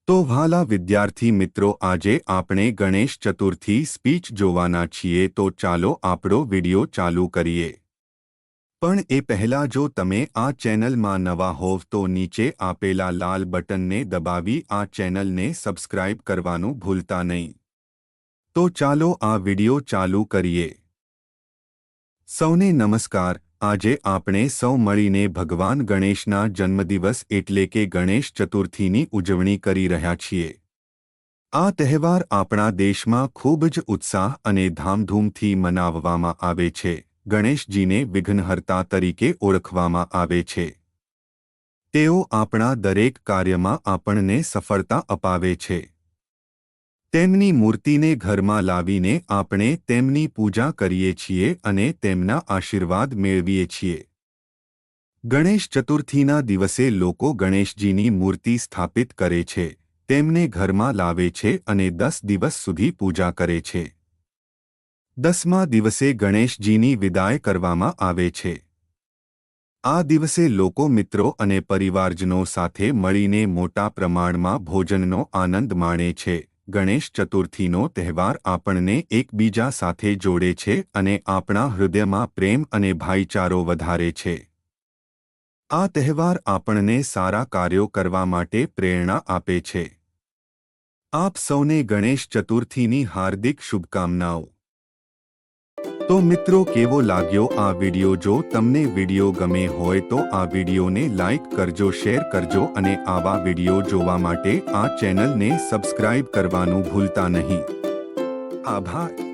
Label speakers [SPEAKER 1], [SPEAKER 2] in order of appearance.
[SPEAKER 1] તો વહાલા વિદ્યાર્થી મિત્રો, આજે આપણે ગણેશ ચતુર્થી સ્પીચ જોવાના છીએ, તો ચાલો આપણો વિડિયો ચાલુ કરીએ. પણ એ પહેલા જો તમે આ ચેનલમાં નવા હોવ તો નીચે આપેલા લાલ બટનને દબાવી આ ચેનલને સબસ્ક્રાઇબ કરવાનું ભૂલતા નહીં. તો ચાલો આ વિડિયો ચાલુ કરીએ. સૌને નમસ્કાર. આજે આપણે સૌ મળીને ભગવાન ગણેશના જન્મદિવસ એટલે કે ગણેશ ચતુર્થીની ઉજવણી કરી રહ્યા છીએ. આ તહેવાર આપણા દેશમાં ખૂબ જ ઉત્સાહ અને ધામધૂમથી મનાવવામાં આવે છે. ગણેશજીને વિઘ્નહર્તા તરીકે ઓળખવામાં આવે છે. તેઓ આપણા દરેક કાર્યમાં આપણને સફળતા અપાવે છે. તેમની મૂર્તિને ઘરમાં લાવીને આપણે તેમની પૂજા કરીએ છીએ અને તેમના આશીર્વાદ મેળવીએ છીએ. ગણેશ ચતુર્થીના દિવસે લોકો ગણેશજીની મૂર્તિ સ્થાપિત કરે છે, તેમને ઘરમાં લાવે છે અને 10 દિવસ સુધી પૂજા કરે છે. 10મા દિવસે ગણેશજીની વિદાય કરવામાં આવે છે. આ દિવસે લોકો મિત્રો અને પરિવારજનો સાથે મળીને મોટા પ્રમાણમાં ભોજનનો આનંદ માણે છે. ગણેશ ચતુર્થીનો તહેવાર આપણને એકબીજા સાથે જોડે છે અને આપણા હૃદયમાં પ્રેમ અને ભાઈચારો વધારે છે. આ તહેવાર આપણને સારા કાર્યો કરવા માટે પ્રેરણા આપે છે. આપ સૌને ગણેશ ચતુર્થીની હાર્દિક શુભકામનાઓ. તો મિત્રો, કેવો લાગ્યો આ વિડિયો? જો તમને વિડિયો ગમે હોય તો આ વિડિયોને લાઈક કરજો, શેર કરજો અને આવા વિડિયો જોવા માટે આ ચેનલને સબસ્ક્રાઇબ કરવાનું ભૂલતા નહીં. આભાર.